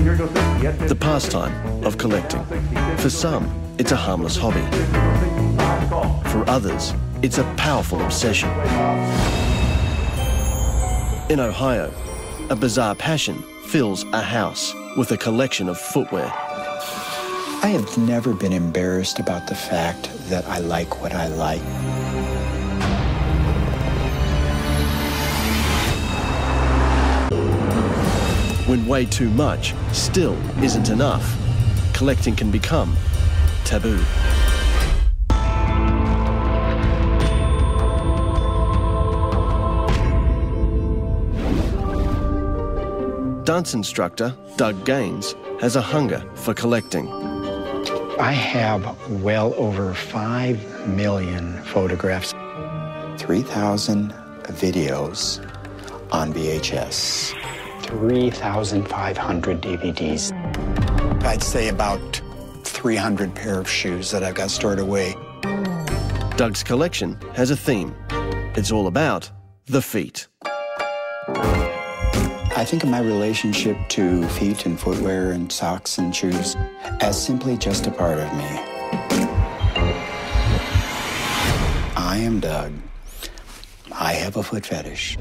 The pastime of collecting. For some, it's a harmless hobby. For others, it's a powerful obsession. In Ohio, a bizarre passion fills a house with a collection of footwear. I have never been embarrassed about the fact that I like what I like. When way too much still isn't enough, collecting can become taboo. Dance instructor Doug Gaines has a hunger for collecting. I have well over 5 million photographs, 3,000 videos on VHS, 3,500 DVDs. I'd say about 300 pair of shoes that I've got stored away. Doug's collection has a theme. It's all about the feet. I think of my relationship to feet and footwear and socks and shoes as simply just a part of me. I am Doug. I have a foot fetish.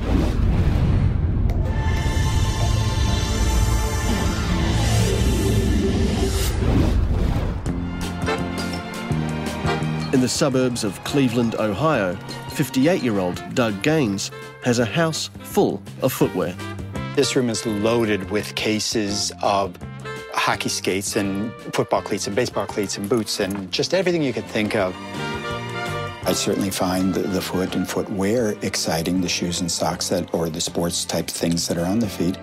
In the suburbs of Cleveland, Ohio, 58-year-old Doug Gaines has a house full of footwear. This room is loaded with cases of hockey skates and football cleats and baseball cleats and boots and just everything you could think of. I certainly find the foot and footwear exciting, the shoes and socks or the sports type things that are on the feet.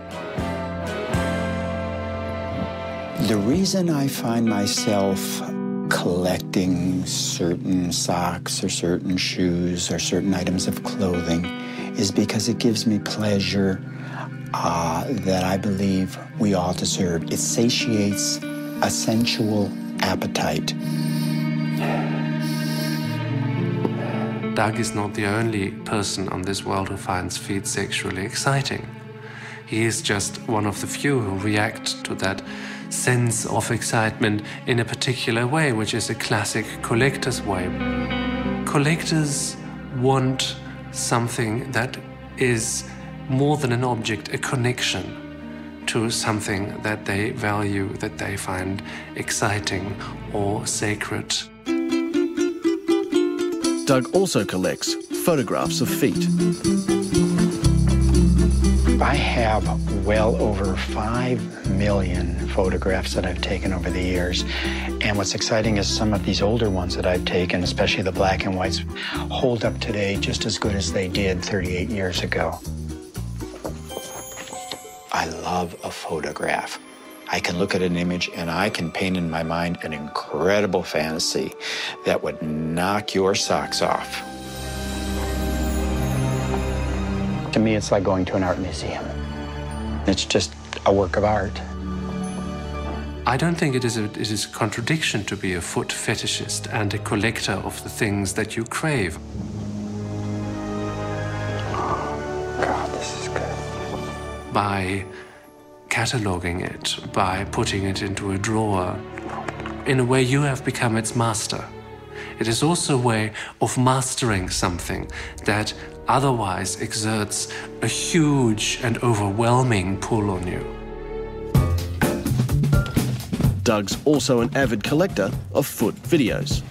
The reason I find myself collecting certain socks or certain shoes or certain items of clothing is because it gives me pleasure that I believe we all deserve. It satiates a sensual appetite. Doug is not the only person on this world who finds feet sexually exciting. He is just one of the few who react to that sense of excitement in a particular way, which is a classic collector's way. Collectors want something that is more than an object, a connection to something that they value, that they find exciting or sacred. Doug also collects photographs of feet. I have well over 5 million photographs that I've taken over the years. And what's exciting is some of these older ones that I've taken, especially the black and whites, hold up today just as good as they did 38 years ago. I love a photograph. I can look at an image and I can paint in my mind an incredible fantasy that would knock your socks off. To me, it's like going to an art museum. It's just a work of art. I don't think it is a contradiction to be a foot fetishist and a collector of the things that you crave. Oh, God, this is good. By cataloging it, by putting it into a drawer, in a way you have become its master. It is also a way of mastering something that otherwise exerts a huge and overwhelming pull on you. Doug's also an avid collector of foot videos.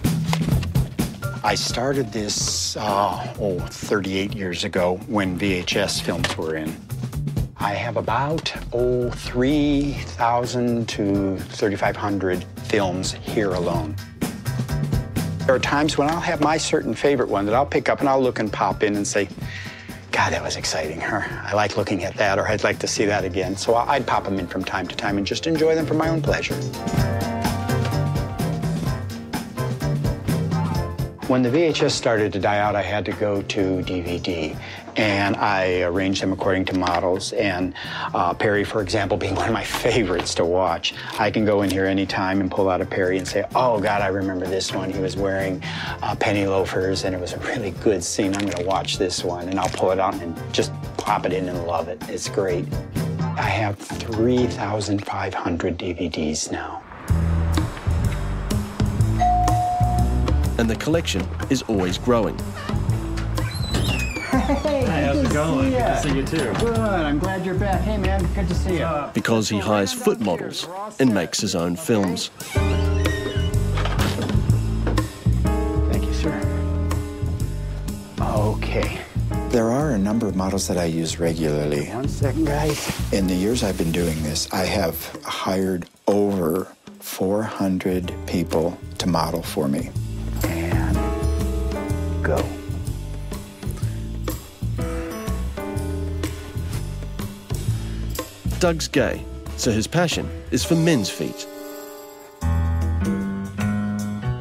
I started this, 38 years ago when VHS films were in. I have about, 3,000 to 3,500 films here alone. There are times when I'll have my certain favorite one that I'll pick up and I'll look and pop in and say, God, that was exciting, or I like looking at that, or I'd like to see that again. So I'd pop them in from time to time and just enjoy them for my own pleasure. When the VHS started to die out, I had to go to DVD, and I arranged them according to models. And Perry, for example, being one of my favorites to watch, I can go in here anytime and pull out a Perry and say, oh, God, I remember this one. He was wearing penny loafers, and it was a really good scene. I'm going to watch this one, and I'll pull it out and just pop it in and love it. It's great. I have 3,500 DVDs now. And the collection is always growing. Hey, how's it going? Good to see you too. Good, I'm glad you're back. Hey man, good to see you. Because he hires foot models and makes his own films. Thank you, sir. Okay. There are a number of models that I use regularly. 1 second, guys. In the years I've been doing this, I have hired over 400 people to model for me. And go. Doug's gay, so his passion is for men's feet.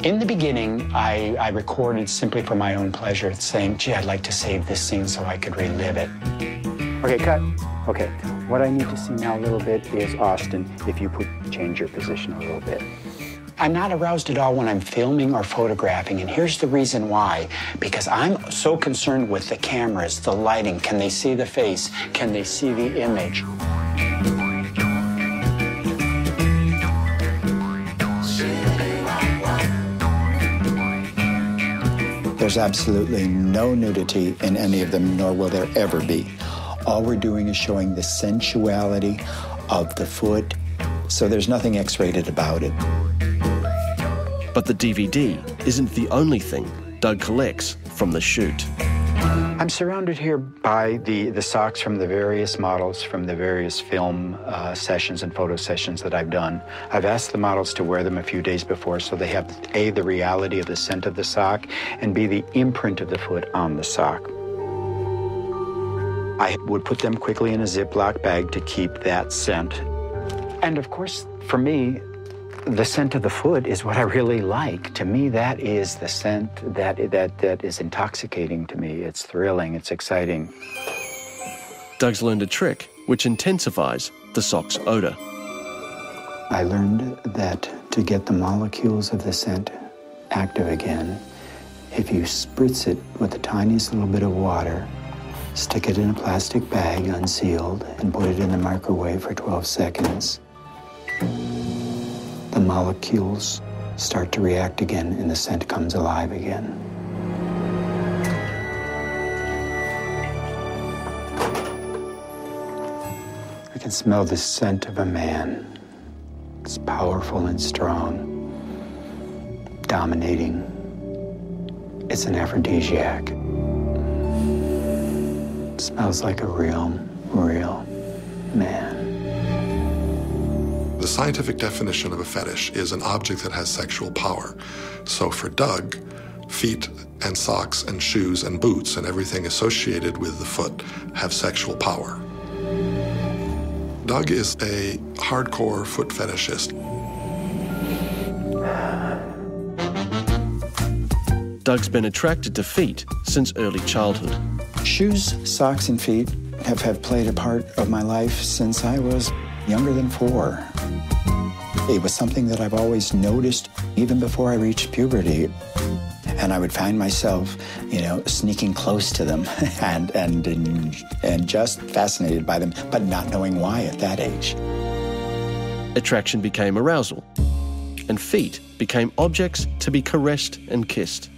In the beginning, I recorded simply for my own pleasure, saying, gee, I'd like to save this scene so I could relive it. Okay, cut. Okay, what I need to see now a little bit is Austin, if you change your position a little bit. I'm not aroused at all when I'm filming or photographing, and here's the reason why. Because I'm so concerned with the cameras, the lighting. Can they see the face? Can they see the image? There's absolutely no nudity in any of them, nor will there ever be. All we're doing is showing the sensuality of the foot, so there's nothing X-rated about it. But the DVD isn't the only thing Doug collects from the shoot. I'm surrounded here by the socks from the various models, from the various film sessions and photo sessions that I've done. I've asked the models to wear them a few days before so they have, A, the reality of the scent of the sock, and B, the imprint of the foot on the sock. I would put them quickly in a Ziploc bag to keep that scent. And of course, for me, the scent of the foot is what I really like. To me, that is the scent that is intoxicating to me. It's thrilling, it's exciting. Doug's learned a trick which intensifies the sock's odor. I learned that to get the molecules of the scent active again, if you spritz it with the tiniest little bit of water, stick it in a plastic bag unsealed, and put it in the microwave for 12 seconds, the molecules start to react again and the scent comes alive again. I can smell the scent of a man. It's powerful and strong, dominating. It's an aphrodisiac. It smells like a real man. The scientific definition of a fetish is an object that has sexual power. So for Doug, feet and socks and shoes and boots and everything associated with the foot have sexual power. Doug is a hardcore foot fetishist. Doug's been attracted to feet since early childhood. Shoes, socks, and feet have played a part of my life since I was younger than 4. It was something that I've always noticed even before I reached puberty. And I would find myself, sneaking close to them and just fascinated by them, but not knowing why at that age. Attraction became arousal, and feet became objects to be caressed and kissed.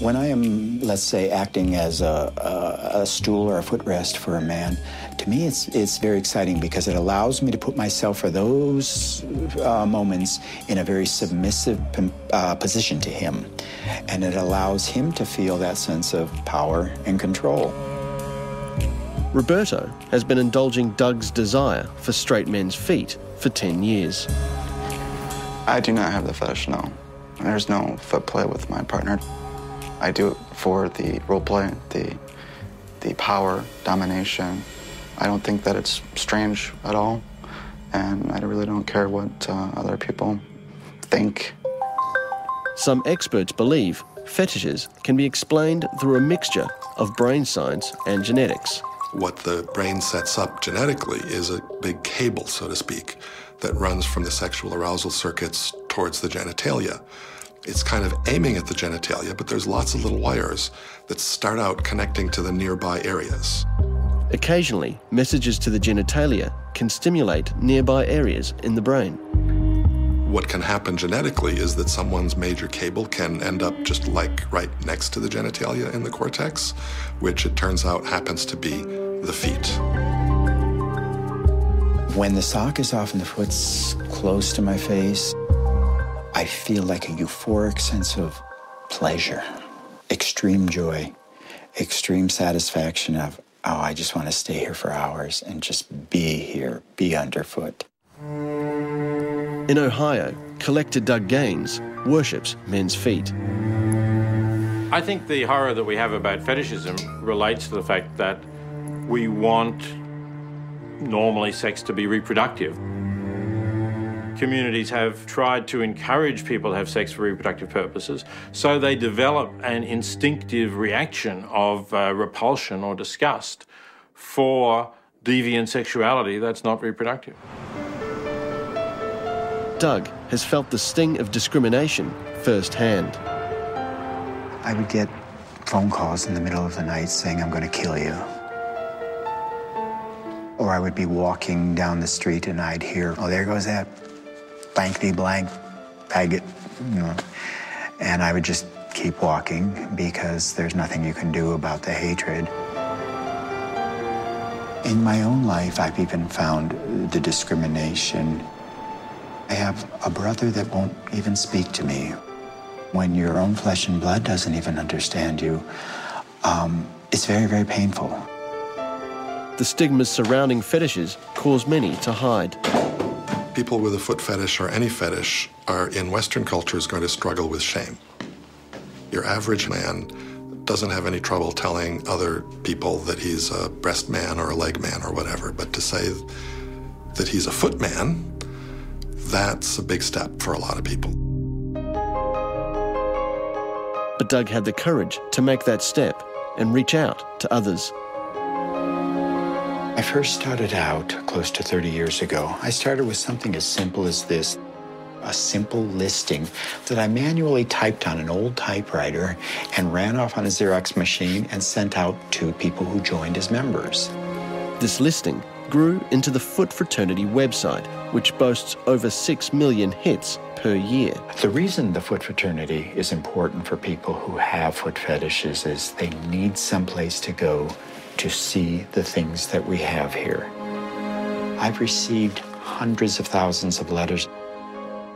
When I am, let's say, acting as a stool or a footrest for a man, to me it's very exciting because it allows me to put myself for those moments in a very submissive position to him. And it allows him to feel that sense of power and control. Roberto has been indulging Doug's desire for straight men's feet for 10 years. I do not have the fetish, no. There's no foot play with my partner. I do it for the role play, the power, domination. I don't think that it's strange at all, and I really don't care what other people think. Some experts believe fetishes can be explained through a mixture of brain science and genetics. What the brain sets up genetically is a big cable, so to speak, that runs from the sexual arousal circuits towards the genitalia. It's kind of aiming at the genitalia, but there's lots of little wires that start out connecting to the nearby areas. Occasionally, messages to the genitalia can stimulate nearby areas in the brain. What can happen genetically is that someone's major cable can end up just like right next to the genitalia in the cortex, which it turns out happens to be the feet. When the sock is off and the foot's close to my face, I feel like a euphoric sense of pleasure, extreme joy, extreme satisfaction of, oh, I just want to stay here for hours and just be here, be underfoot. In Ohio, collector Doug Gaines worships men's feet. I think the horror that we have about fetishism relates to the fact that we want normally sex to be reproductive. Communities have tried to encourage people to have sex for reproductive purposes, so they develop an instinctive reaction of repulsion or disgust for deviant sexuality that's not reproductive. Doug has felt the sting of discrimination firsthand. I would get phone calls in the middle of the night saying, I'm going to kill you. Or I would be walking down the street and I'd hear, oh, there goes that blankety blank faggot, you know. And I would just keep walking because there's nothing you can do about the hatred. In my own life, I've even found the discrimination. I have a brother that won't even speak to me. When your own flesh and blood doesn't even understand you, it's very, very painful. The stigmas surrounding fetishes cause many to hide. People with a foot fetish or any fetish are, in Western cultures, going to struggle with shame. Your average man doesn't have any trouble telling other people that he's a breast man or a leg man or whatever, but to say that he's a foot man, that's a big step for a lot of people. But Doug had the courage to make that step and reach out to others. I first started out close to 30 years ago. I started with something as simple as this, a simple listing that I manually typed on an old typewriter and ran off on a Xerox machine and sent out to people who joined as members. This listing grew into the Foot Fraternity website, which boasts over 6 million hits per year. The reason the Foot Fraternity is important for people who have foot fetishes is they need someplace to go to see the things that we have here. I've received hundreds of thousands of letters.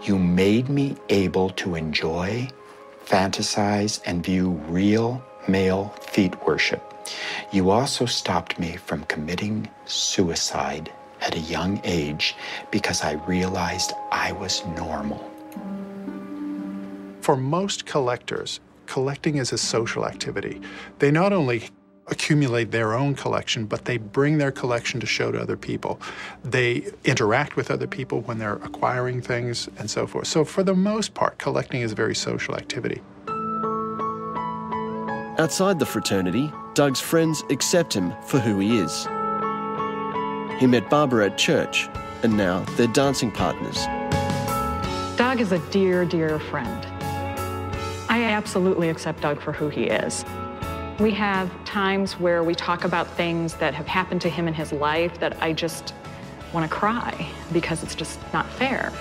You made me able to enjoy, fantasize, and view real male feet worship. You also stopped me from committing suicide at a young age because I realized I was normal. For most collectors, collecting is a social activity. They not only accumulate their own collection, but they bring their collection to show to other people. They interact with other people when they're acquiring things and so forth. So for the most part, collecting is a very social activity. Outside the fraternity, Doug's friends accept him for who he is. He met Barbara at church, and now they're dancing partners. Doug is a dear, dear friend. I absolutely accept Doug for who he is. We have times where we talk about things that have happened to him in his life that I just want to cry because it's just not fair.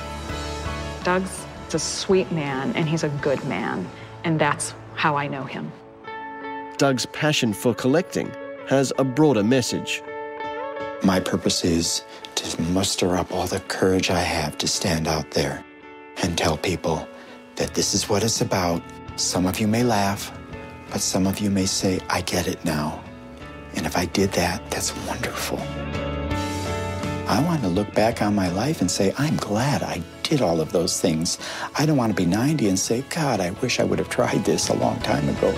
Doug's a sweet man and he's a good man, and that's how I know him. Doug's passion for collecting has a broader message. My purpose is to muster up all the courage I have to stand out there and tell people that this is what it's about. Some of you may laugh, but some of you may say, I get it now. And if I did that, that's wonderful. I want to look back on my life and say, I'm glad I did all of those things. I don't want to be 90 and say, God, I wish I would have tried this a long time ago.